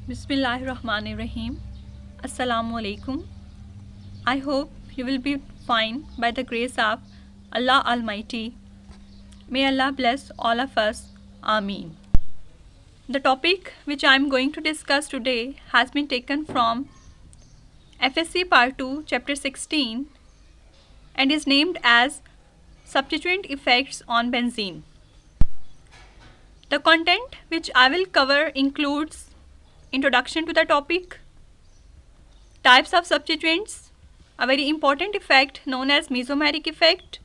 Bismillahirrahmanirrahim. Assalamu alaikum. I hope you will be fine by the grace of Allah Almighty. May Allah bless all of us. Ameen. The topic which I am going to discuss today has been taken from FSC Part 2, Chapter 16 and is named as Substituent Effects on Benzene. The content which I will cover includes introduction to the topic, types of substituents, a very important effect known as mesomeric effect,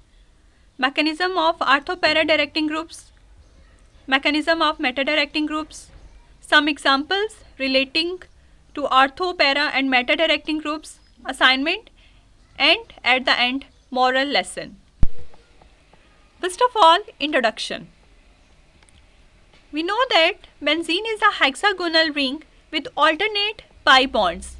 mechanism of ortho-para directing groups, mechanism of meta-directing groups, some examples relating to ortho, para and meta-directing groups, assignment, and at the end, moral lesson. First of all, introduction. We know that benzene is a hexagonal ring with alternate pi bonds.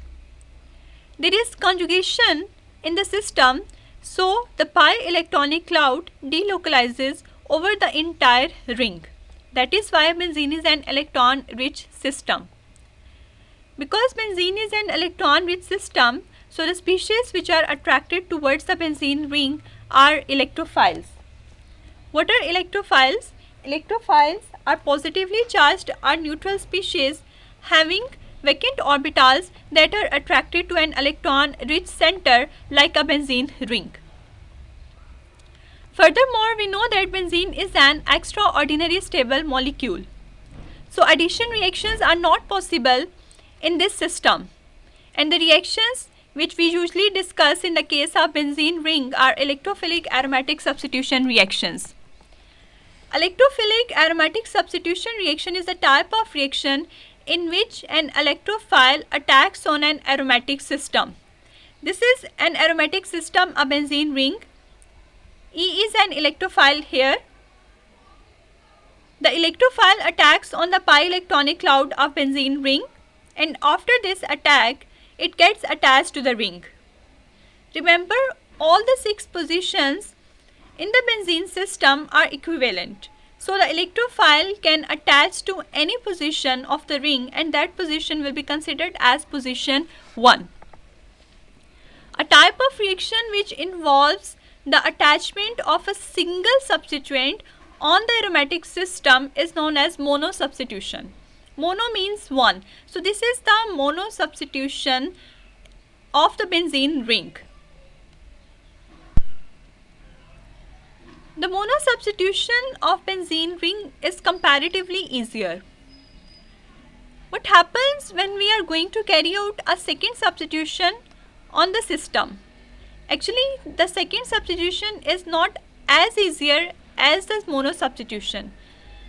There is conjugation in the system, so the pi electronic cloud delocalizes over the entire ring. That is why benzene is an electron-rich system. Because benzene is an electron-rich system, so the species which are attracted towards the benzene ring are electrophiles. What are electrophiles? Electrophiles are positively charged or neutral species having vacant orbitals that are attracted to an electron-rich center like a benzene ring. Furthermore, we know that benzene is an extraordinary stable molecule. So addition reactions are not possible in this system, and the reactions which we usually discuss in the case of benzene ring are electrophilic aromatic substitution reactions. Electrophilic aromatic substitution reaction is a type of reaction in which an electrophile attacks on an aromatic system. This is an aromatic system, a benzene ring. E is an electrophile here. The electrophile attacks on the pi electronic cloud of benzene ring, and after this attack, it gets attached to the ring. Remember, all the 6 positions in the benzene system are equivalent. So the electrophile can attach to any position of the ring, and that position will be considered as position 1. A type of reaction which involves the attachment of a single substituent on the aromatic system is known as monosubstitution. Mono means 1. So this is the monosubstitution of the benzene ring. The monosubstitution of benzene ring is comparatively easier. What happens when we are going to carry out a second substitution on the system? Actually, the second substitution is not as easier as the monosubstitution.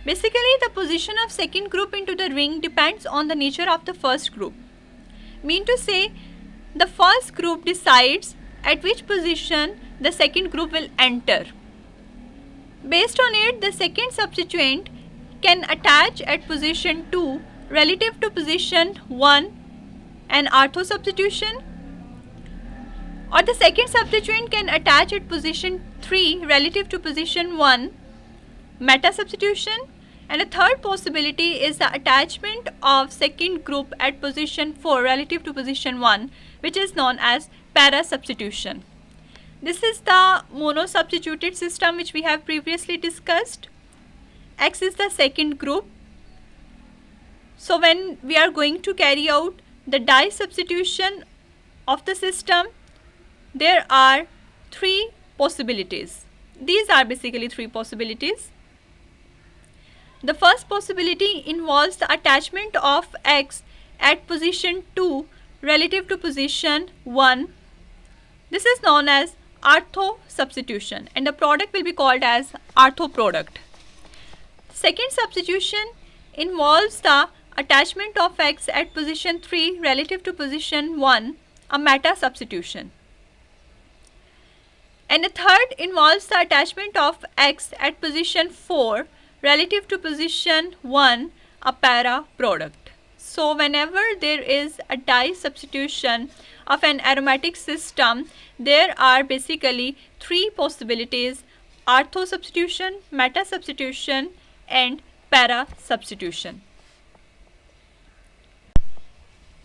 Basically, the position of second group into the ring depends on the nature of the first group. Mean to say, the first group decides at which position the second group will enter. Based on it, the second substituent can attach at position 2 relative to position 1, an ortho substitution, or the second substituent can attach at position 3 relative to position 1, meta substitution, and a third possibility is the attachment of second group at position 4 relative to position 1, which is known as para substitution. This is the monosubstituted system which we have previously discussed. X is the second group. So when we are going to carry out the disubstitution of the system, there are 3 possibilities. These are basically 3 possibilities. The first possibility involves the attachment of X at position 2 relative to position 1. This is known as ortho substitution, and the product will be called as ortho product. Second substitution involves the attachment of X at position 3 relative to position 1, a meta substitution. And the third involves the attachment of X at position 4 relative to position 1, a para product. So whenever there is a disubstitution of an aromatic system, there are basically 3 possibilities: ortho substitution, meta substitution, and para substitution.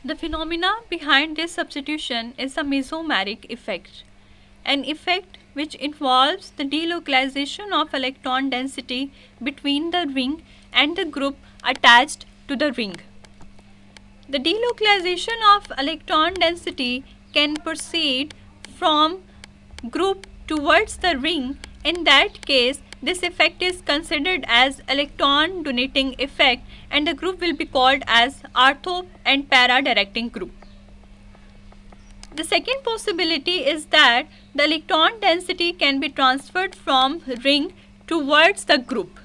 The phenomena behind this substitution is the mesomeric effect, an effect which involves the delocalization of electron density between the ring and the group attached to the ring. The delocalization of electron density can proceed from group towards the ring. In that case, this effect is considered as electron donating effect and the group will be called as ortho and para directing group. The second possibility is that the electron density can be transferred from ring towards the group.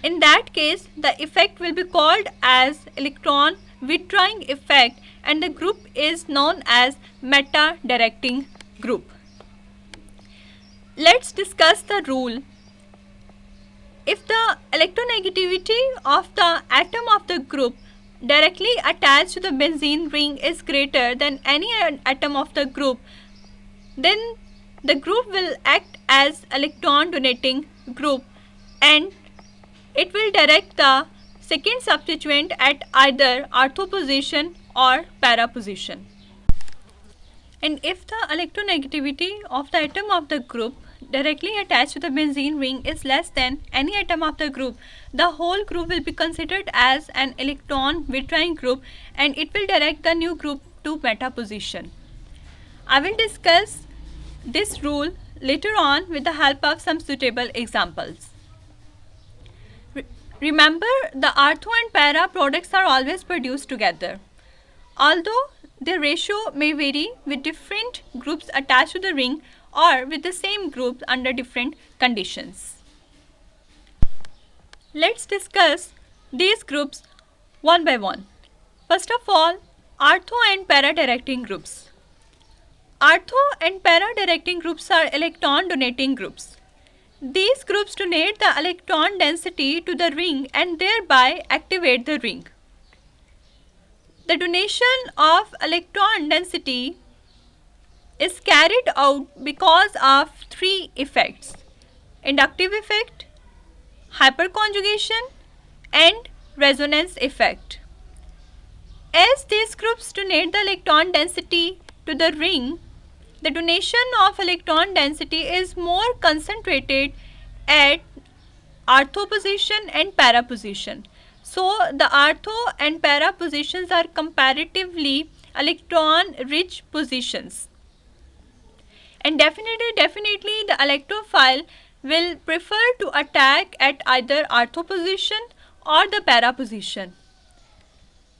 In that case, the effect will be called as electron withdrawing effect and the group is known as meta directing group. Let's discuss the rule. If the electronegativity of the atom of the group directly attached to the benzene ring is greater than any atom of the group, then the group will act as electron donating group and it will direct the second substituent at either ortho position or para position. And if the electronegativity of the atom of the group directly attached to the benzene ring is less than any atom of the group, the whole group will be considered as an electron withdrawing group and it will direct the new group to meta position. I will discuss this rule later on with the help of some suitable examples. Remember, the ortho and para products are always produced together. Although their ratio may vary with different groups attached to the ring or with the same group under different conditions. Let's discuss these groups one by one. First of all, ortho and para directing groups. Ortho and para directing groups are electron donating groups. These groups donate the electron density to the ring and thereby activate the ring. The donation of electron density is carried out because of three effects: inductive effect, hyperconjugation, and resonance effect. As these groups donate the electron density to the ring, the donation of electron density is more concentrated at ortho position and para position. So, the ortho and para positions are comparatively electron rich positions. And definitely the electrophile will prefer to attack at either ortho position or the para position.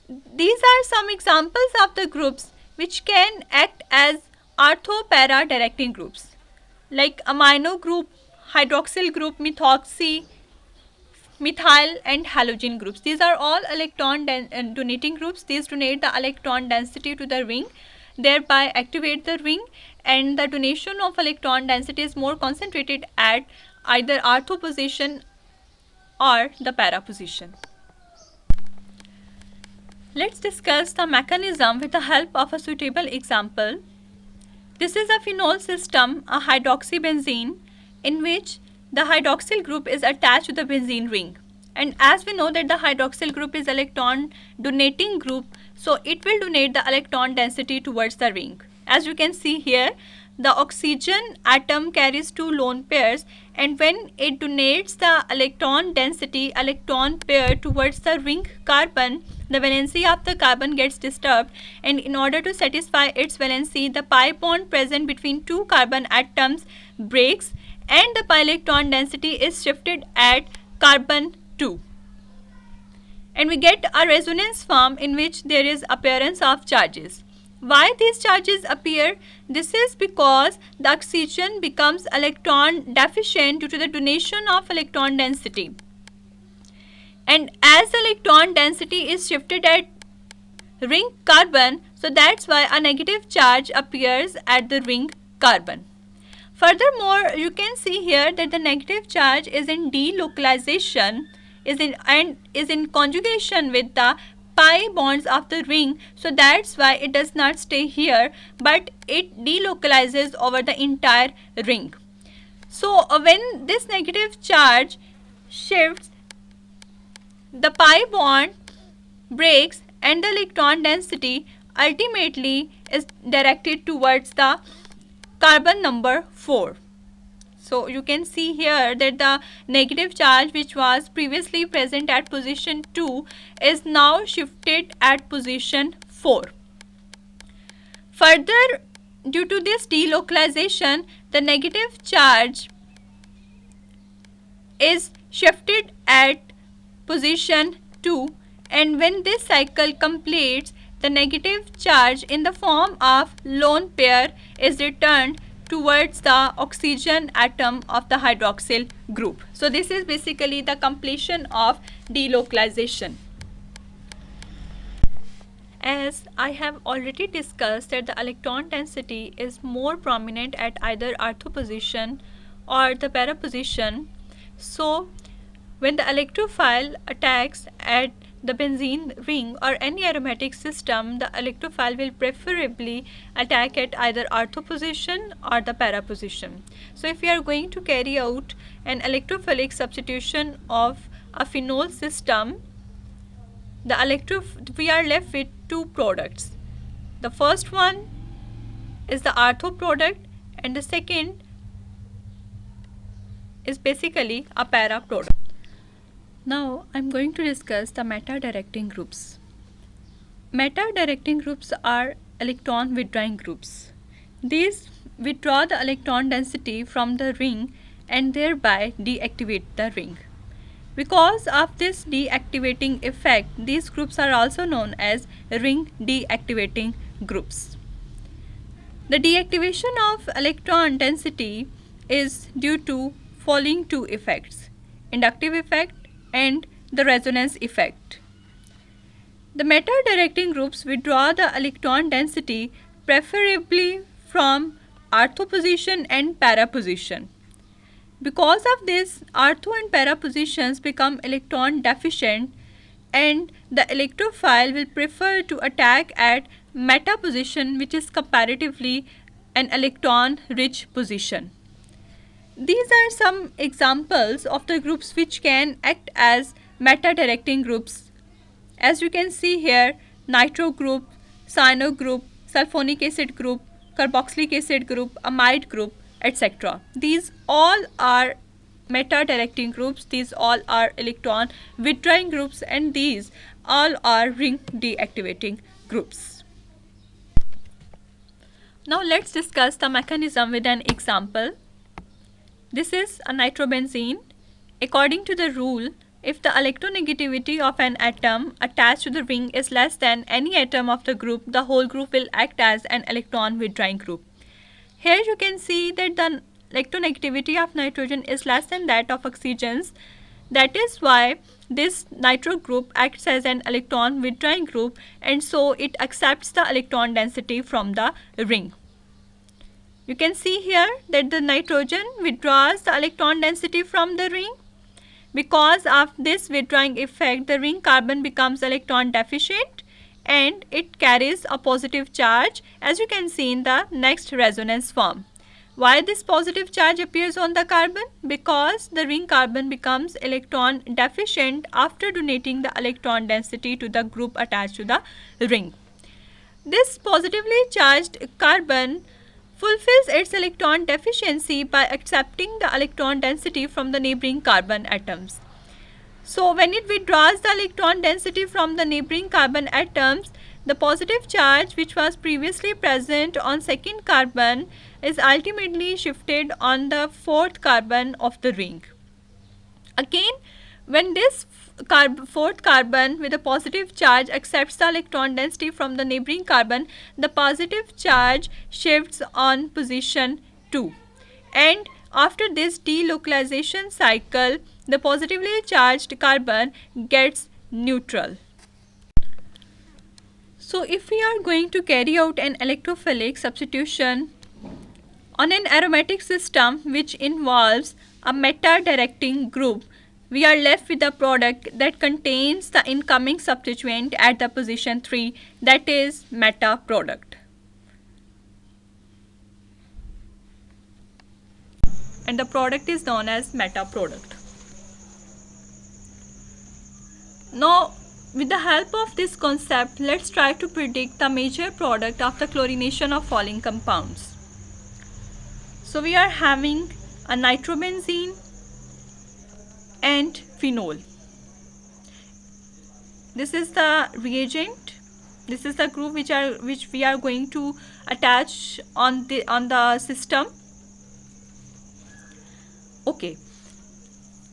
These are some examples of the groups which can act as ortho-para directing groups, like amino group, hydroxyl group, methoxy, methyl and halogen groups. These are all electron donating groups. These donate the electron density to the ring, thereby activate the ring, and the donation of electron density is more concentrated at either ortho position or the para position. Let's discuss the mechanism with the help of a suitable example. This is a phenol system, a hydroxybenzene, in which the hydroxyl group is attached to the benzene ring. And as we know that the hydroxyl group is electron donating group, so it will donate the electron density towards the ring. As you can see here, the oxygen atom carries two lone pairs, and when it donates the electron density electron pair towards the ring carbon, the valency of the carbon gets disturbed, and in order to satisfy its valency, the pi bond present between two carbon atoms breaks and the pi electron density is shifted at carbon 2. And we get a resonance form in which there is appearance of charges. Why these charges appear? This is because the oxygen becomes electron deficient due to the donation of electron density. And as the electron density is shifted at ring carbon, so that's why a negative charge appears at the ring carbon. Furthermore, you can see here that the negative charge is in delocalization, is in conjugation with the pi bonds of the ring, so that's why it does not stay here but it delocalizes over the entire ring. So when this negative charge shifts, the pi bond breaks and the electron density ultimately is directed towards the carbon number 4. So you can see here that the negative charge which was previously present at position 2 is now shifted at position 4. Further, due to this delocalization, the negative charge is shifted at position 2, and when this cycle completes, the negative charge in the form of lone pair is returned towards the oxygen atom of the hydroxyl group. So this is basically the completion of delocalization. As I have already discussed that the electron density is more prominent at either ortho position or the para position, so when the electrophile attacks at the benzene ring or any aromatic system, the electrophile will preferably attack at either ortho position or the para position. So if we are going to carry out an electrophilic substitution of a phenol system, we are left with two products. The first one is the ortho product and the second is basically a para product. Now I am going to discuss the meta-directing groups. Meta-directing groups are electron withdrawing groups. These withdraw the electron density from the ring and thereby deactivate the ring. Because of this deactivating effect, these groups are also known as ring deactivating groups. The deactivation of electron density is due to following two effects: inductive effect and the resonance effect. The meta-directing groups withdraw the electron density preferably from ortho position and para position. Because of this, ortho and para positions become electron deficient and the electrophile will prefer to attack at meta position, which is comparatively an electron rich position. These are some examples of the groups which can act as meta-directing groups. As you can see here, nitro group, cyano group, sulfonic acid group, carboxylic acid group, amide group, etc. These all are meta-directing groups, these all are electron withdrawing groups, and these all are ring deactivating groups. Now let's discuss the mechanism with an example. This is a nitrobenzene. According to the rule, if the electronegativity of an atom attached to the ring is less than any atom of the group, the whole group will act as an electron withdrawing group. Here you can see that the electronegativity of nitrogen is less than that of oxygen's. That is why this nitro group acts as an electron withdrawing group, and so it accepts the electron density from the ring. You can see here that the nitrogen withdraws the electron density from the ring. Because of this withdrawing effect, the ring carbon becomes electron deficient and it carries a positive charge, as you can see in the next resonance form. Why this positive charge appears on the carbon? Because the ring carbon becomes electron deficient after donating the electron density to the group attached to the ring. This positively charged carbon fulfills its electron deficiency by accepting the electron density from the neighboring carbon atoms. So when it withdraws the electron density from the neighboring carbon atoms, the positive charge which was previously present on second carbon is ultimately shifted on the fourth carbon of the ring. Again, when this fourth carbon with a positive charge accepts the electron density from the neighboring carbon, the positive charge shifts on position 2. And after this delocalization cycle, the positively charged carbon gets neutral. So if we are going to carry out an electrophilic substitution on an aromatic system which involves a meta-directing group, we are left with a product that contains the incoming substituent at the position 3, that is meta product. And the product is known as meta product. Now with the help of this concept, let's try to predict the major product of the chlorination of following compounds. So we are having a nitrobenzene and phenol. This is the reagent. This is the group which we are going to attach on the system. Okay.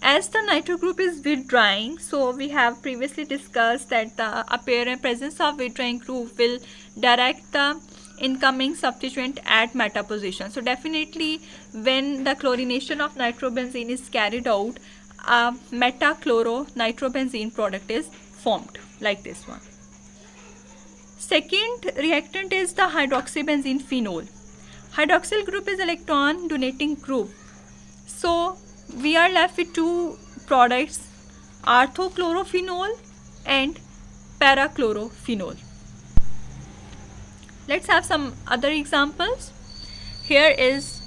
As the nitro group is withdrawing, so we have previously discussed that the presence of withdrawing group will direct the incoming substituent at meta position. So definitely when the chlorination of nitrobenzene is carried out, a meta-chloro-nitrobenzene product is formed like this one. Second reactant is the hydroxybenzene phenol. Hydroxyl group is electron donating group. So we are left with two products, orthochlorophenol and parachlorophenol. Let's have some other examples. Here is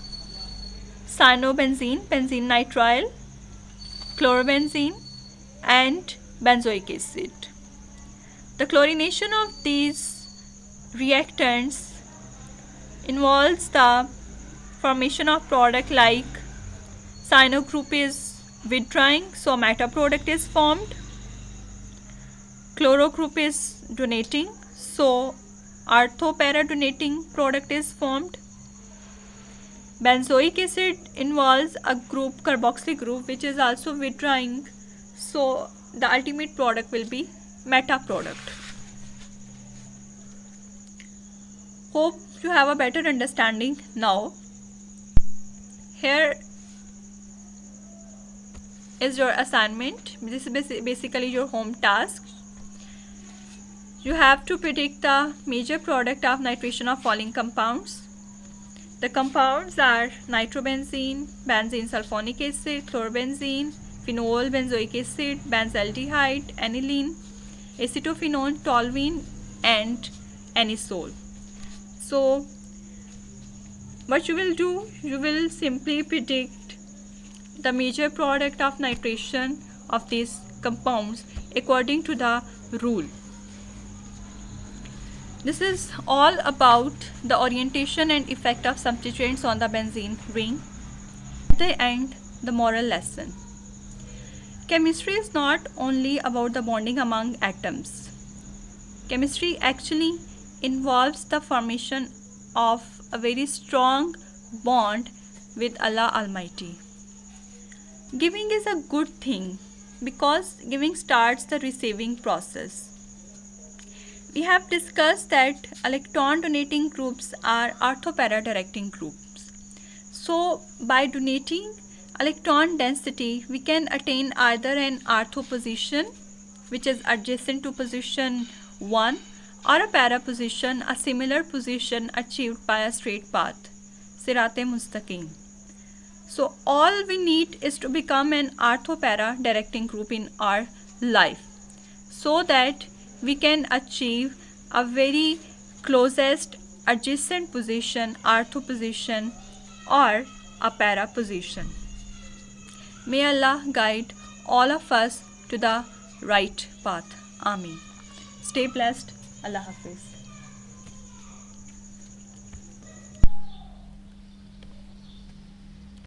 cyanobenzene, benzene nitrile, chlorobenzene and benzoic acid. The chlorination of these reactants involves the formation of product like cyano group is withdrawing, so meta product is formed. Chloro group is donating, so ortho-para donating product is formed. Benzoic acid involves a group, carboxyl group, which is also withdrawing, so the ultimate product will be meta product. Hope you have a better understanding now. Here is your assignment. This is basically your home task. You have to predict the major product of nitration of following compounds. The compounds are nitrobenzene, benzene sulfonic acid, chlorobenzene, phenol benzoic acid, benzaldehyde, aniline, acetophenone, toluene and anisole. So what you will do, you will simply predict the major product of nitration of these compounds according to the rule. This is all about the orientation and effect of substituents on the benzene ring. At the end, the moral lesson. Chemistry is not only about the bonding among atoms. Chemistry actually involves the formation of a very strong bond with Allah Almighty. Giving is a good thing because giving starts the receiving process. We have discussed that electron donating groups are ortho-para directing groups. So by donating electron density, we can attain either an ortho position, which is adjacent to position 1, or a para position, a similar position achieved by a straight path, Sirate Mustaqim. So all we need is to become an ortho-para directing group in our life, so that we can achieve a very closest adjacent position, ortho position or a para position. May Allah guide all of us to the right path. Ameen. Stay blessed. Allah Hafiz.